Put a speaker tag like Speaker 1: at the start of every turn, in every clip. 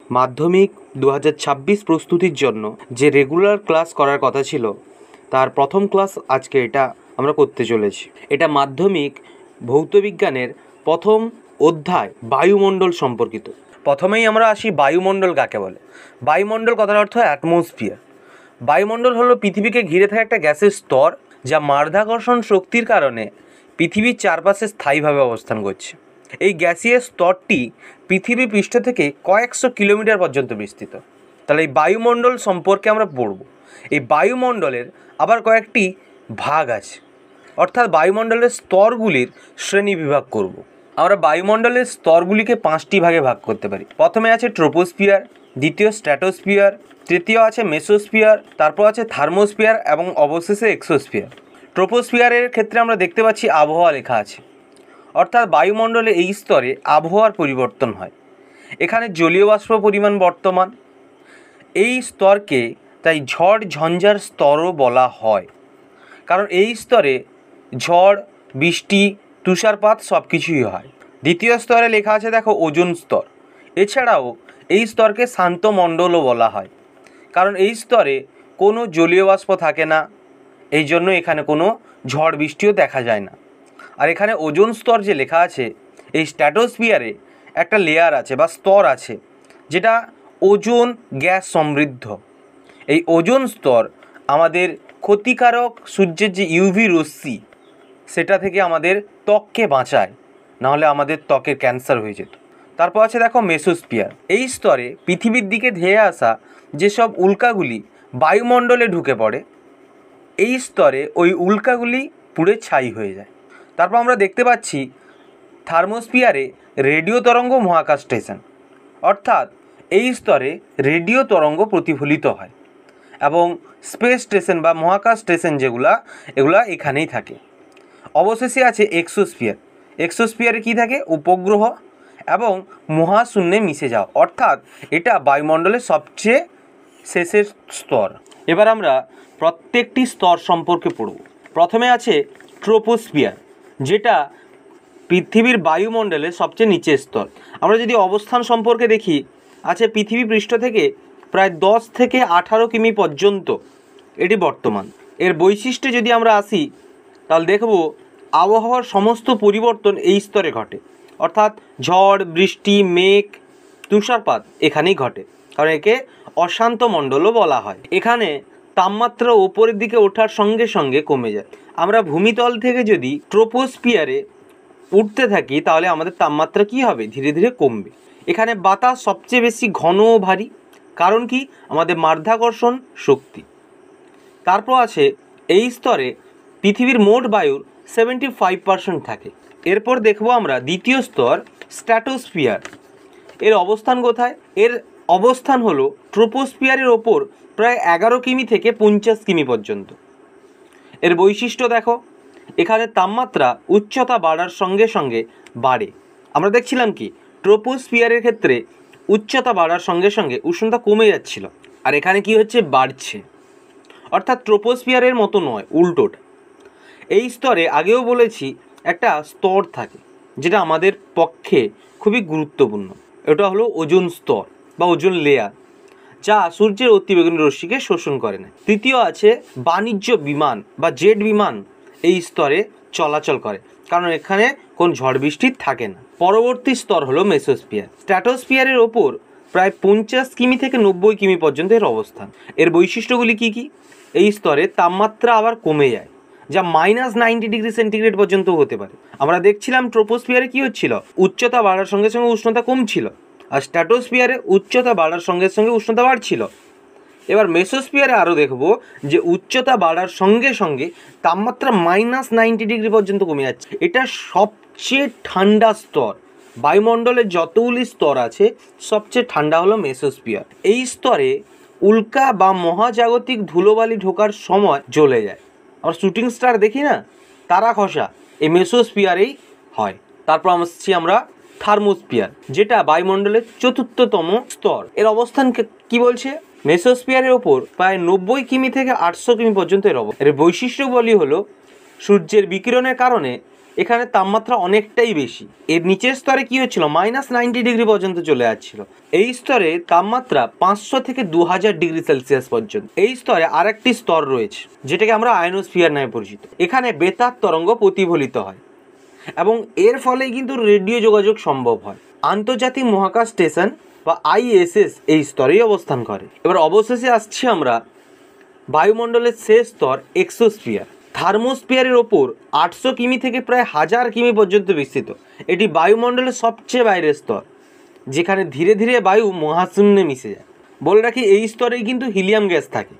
Speaker 1: মাধ্যমিক 2026 প্রস্তুতির জন্য যে রেগুলার ক্লাস করার কথা ছিল তার প্রথম ক্লাস আজকে এটা আমরা করতে চলেছি। এটা মাধ্যমিক ভৌতবিজ্ঞানের প্রথম অধ্যায় বায়ুমণ্ডল সম্পর্কিত। প্রথমেই আমরা আসি বায়ুমণ্ডল কাকে বলে। বায়ুমণ্ডল কথার অর্থ অ্যাটমসফিয়ার। বায়ুমণ্ডল হলো পৃথিবীকে ঘিরে থাকা একটা গ্যাসের স্তর যা মাধ্যাকর্ষণ শক্তির কারণে পৃথিবীর চারপাশে স্থায়ীভাবে অবস্থান করছে। এই গ্যাসীয় স্তরটি পৃথিবী পৃষ্ঠ থেকে কয়েকশো কিলোমিটার পর্যন্ত বিস্তৃত। তাহলে এই বায়ুমণ্ডল সম্পর্কে আমরা পড়ব। এই বায়ুমণ্ডলের আবার কয়েকটি ভাগ আছে, অর্থাৎ বায়ুমণ্ডলের স্তরগুলির শ্রেণী বিভাগ করব। আমরা বায়ুমণ্ডলের স্তরগুলিকে 5টি ভাগে ভাগ করতে পারি। প্রথমে আছে ট্রোপোস্ফিয়ার, দ্বিতীয় স্ট্র্যাটোস্ফিয়ার, তৃতীয় আছে মেসোস্ফিয়ার, তারপর আছে থার্মোস্ফিয়ার এবং অবশেষে এক্সোস্ফিয়ার। ট্রোপোস্ফিয়ারের ক্ষেত্রে আমরা দেখতে পাচ্ছি আবহাওয়া লেখা আছে, অর্থাৎ বায়ুমণ্ডলে এই স্তরে আবহাওয়ার পরিবর্তন হয়। এখানে জলীয় বাষ্প পরিমাণ বর্তমান। এই স্তরকে তাই ঝড় ঝঞ্ঝার স্তরও বলা হয়, কারণ এই স্তরে ঝড়, বৃষ্টি, তুষারপাত সব কিছুই হয়। দ্বিতীয় স্তরে লেখা আছে দেখো ওজোন স্তর। এছাড়াও এই স্তরকে শান্ত মণ্ডলও বলা হয়, কারণ এই স্তরে কোনো জলীয় বাষ্প থাকে না, এই জন্য এখানে কোনো ঝড় বৃষ্টিও দেখা যায় না। আর এখানে ওজোন স্তর যে লেখা আছে, এই স্ট্র্যাটোস্ফিয়ারে একটা লেয়ার আছে বা স্তর আছে যেটা ওজোন গ্যাস সমৃদ্ধ। এই ওজোন স্তর আমাদের ক্ষতিকারক সূর্যের যে ইউভি রশ্মি সেটা থেকে আমাদের ত্বককে বাঁচায়, নাহলে আমাদের ত্বকের ক্যান্সার হয়ে যেত। তারপর আছে দেখো মেসোস্ফিয়ার। এই স্তরে পৃথিবীর দিকে ধেয়ে আসা যেসব উল্কাগুলি বায়ুমণ্ডলে ঢুকে পড়ে, এই স্তরে ওই উল্কাগুলি পুড়ে ছাই হয়ে যায়। তারপর আমরা দেখতে পাচ্ছি থার্মোস্ফিয়ারে রেডিও তরঙ্গ মহাকাশ স্টেশন, অর্থাৎ এই স্তরে রেডিও তরঙ্গ প্রতিফলিত হয় এবং স্পেস স্টেশন বা মহাকাশ স্টেশন এগুলা এখানেই থাকে। অবশেষে আছে এক্সোস্ফিয়ার। এক্সোস্ফিয়ারে কী থাকে? উপগ্রহ এবং মহাশূন্যে মিশে যাওয়া, অর্থাৎ এটা বায়ুমণ্ডলের সবচেয়ে শেষের স্তর। এবার আমরা প্রত্যেকটি স্তর সম্পর্কে পড়ব। প্রথমে আছে ট্রোপোস্ফিয়ার, যেটা পৃথিবীর বায়ুমণ্ডলের সবচেয়ে নিচের স্তর। আমরা যদি অবস্থান সম্পর্কে দেখি, আছে পৃথিবী পৃষ্ঠ থেকে প্রায় 10 থেকে 18 কিমি পর্যন্ত এটি বর্তমান। এর বৈশিষ্ট্যে যদি আমরা আসি তাহলে দেখব আবহাওয়ার সমস্ত পরিবর্তন এই স্তরে ঘটে, অর্থাৎ ঝড়, বৃষ্টি, মেঘ, তুষারপাত এখানেই ঘটে, কারণ একে অশান্ত মণ্ডলও বলা হয়। এখানে তাপমাত্রা ওপরের দিকে ওঠার সঙ্গে সঙ্গে কমে যায়। আমরা ভূমিতল থেকে যদি ট্রোপোস্ফিয়ারে উঠতে থাকি তাহলে আমাদের তাপমাত্রা কী হবে? ধীরে ধীরে কমবে। এখানে বাতাস সবচেয়ে বেশি ঘন ও ভারী, কারণ কি? আমাদের মাধ্যাকর্ষণ শক্তি। তারপর আছে এই স্তরে পৃথিবীর মোট বায়ুর 75% থাকে। এরপর দেখব আমরা দ্বিতীয় স্তর স্ট্র্যাটোস্ফিয়ার। এর অবস্থান কোথায়? এর অবস্থান হলো ট্রোপোস্ফিয়ারের ওপর প্রায় 11 কিমি থেকে 50 কিমি পর্যন্ত। এর বৈশিষ্ট্য দেখো, এখানে তাপমাত্রা উচ্চতা বাড়ার সঙ্গে সঙ্গে বাড়ে। আমরা দেখছিলাম কি ট্রোপোস্ফিয়ারের ক্ষেত্রে উচ্চতা বাড়ার সঙ্গে সঙ্গে উষ্ণতা কমে যাচ্ছিল, আর এখানে কি হচ্ছে? বাড়ছে। অর্থাৎ ট্রোপোস্ফিয়ারের মতো নয়, উল্টোটা। এই স্তরে আগেও বলেছি একটা স্তর থাকে যেটা আমাদের পক্ষে খুবই গুরুত্বপূর্ণ। এটা হলো ওজোন স্তর বা ওজোন লেয়ার, যা সূর্যের অতিবেগুনি রশ্মিকে শোষণ করে না। তৃতীয় আছে বাণিজ্য বিমান বা জেট বিমান এই স্তরে চলাচল করে, কারণ এখানে কোন ঝড় বৃষ্টি থাকে না। পরবর্তী স্তর হলো মেসোস্ফিয়ার। স্ট্র্যাটোস্ফিয়ারের ওপর প্রায় 50 কিমি থেকে 90 কিমি পর্যন্ত এর অবস্থান। এর বৈশিষ্ট্যগুলি কি কি? এই স্তরে তাপমাত্রা আবার কমে যায়, যা -90 ডিগ্রি সেন্টিগ্রেড পর্যন্ত হতে পারে। আমরা দেখছিলাম ট্রোপোস্ফিয়ারে কি হচ্ছিল? উচ্চতা বাড়ার সঙ্গে সঙ্গে উষ্ণতা কমছিল, আর স্ট্র্যাটোস্ফিয়ারে উচ্চতা বাড়ার সঙ্গে সঙ্গে উষ্ণতা বাড়ছিল। এবার মেসোস্ফিয়ারে আরও দেখব যে উচ্চতা বাড়ার সঙ্গে সঙ্গে তাপমাত্রা -90 ডিগ্রি পর্যন্ত কমে যাচ্ছে। এটা সবচেয়ে ঠান্ডা স্তর। বায়ুমণ্ডলের যতগুলি স্তর আছে সবচেয়ে ঠান্ডা হলো মেসোস্ফিয়ার। এই স্তরে উল্কা বা মহাজাগতিক ধুলোবালি ঢোকার সময় জ্বলে যায়। আমরা শুটিং স্টার দেখি না, তারা খসা এই মেসোস্ফিয়ারেই হয়। তারপর আসছি আমরা থার্মোস্ফিয়ার, যেটা বায়ুমণ্ডলের 4র্থতম স্তর। এর অবস্থান কি বলছে? মেসোস্ফিয়ারের ওপর প্রায় 90 কিমি থেকে 800 কিমি পর্যন্ত এর বৈশিষ্ট্যগুলি হলো সূর্যের বিকিরণের কারণে এখানে তাপমাত্রা অনেকটাই বেশি। এর নিচের স্তরে কি হচ্ছিল, -90 ডিগ্রি পর্যন্ত চলে যাচ্ছিল। এই স্তরে তাপমাত্রা 500 থেকে 2000 ডিগ্রি সেলসিয়াস পর্যন্ত। এই স্তরে আরেকটি স্তর রয়েছে যেটাকে আমরা আয়নোস্ফিয়ার নামে পরিচিত। এখানে বেতার তরঙ্গ প্রতিফলিত হয় এবং এর ফলে কিন্তু রেডিও যোগাযোগ সম্ভব হয়। আন্তর্জাতিক মহাকাশ স্টেশন বা ISS এই স্তরেই অবস্থান করে। এবার অবশেষে আসছি আমরা বায়ুমণ্ডলের শেষ স্তর এক্সোস্ফিয়ার। থার্মোস্ফিয়ারের ওপর 800 কিমি থেকে প্রায় 1000 কিমি পর্যন্ত বিস্তৃত। এটি বায়ুমণ্ডলের সবচেয়ে বাইরের স্তর, যেখানে ধীরে ধীরে বায়ু মহাশূন্যে মিশে যায়। বলে রাখি, এই স্তরেই কিন্তু হিলিয়াম গ্যাস থাকে,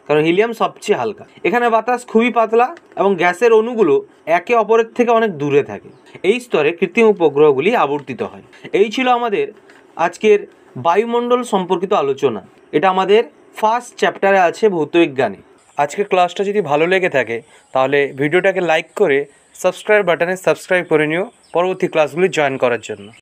Speaker 1: কারণ হিলিয়াম সবচেয়ে হালকা। এখানে বাতাস খুবই পাতলা এবং গ্যাসের অণুগুলো একে অপরের থেকে অনেক দূরে থাকে। এই স্তরে কৃত্রিম উপগ্রহগুলি আবর্তিত হয়। এই ছিল আমাদের আজকের বায়ুমণ্ডল সম্পর্কিত আলোচনা। এটা আমাদের ফার্স্ট চ্যাপ্টারে আছে ভৌতবিজ্ঞানে। আজকের ক্লাসটা যদি ভালো লেগে থাকে তাহলে ভিডিওটাকে লাইক করে সাবস্ক্রাইব বাটনে সাবস্ক্রাইব করে নিও পরবর্তী ক্লাসগুলি জয়েন করার জন্য।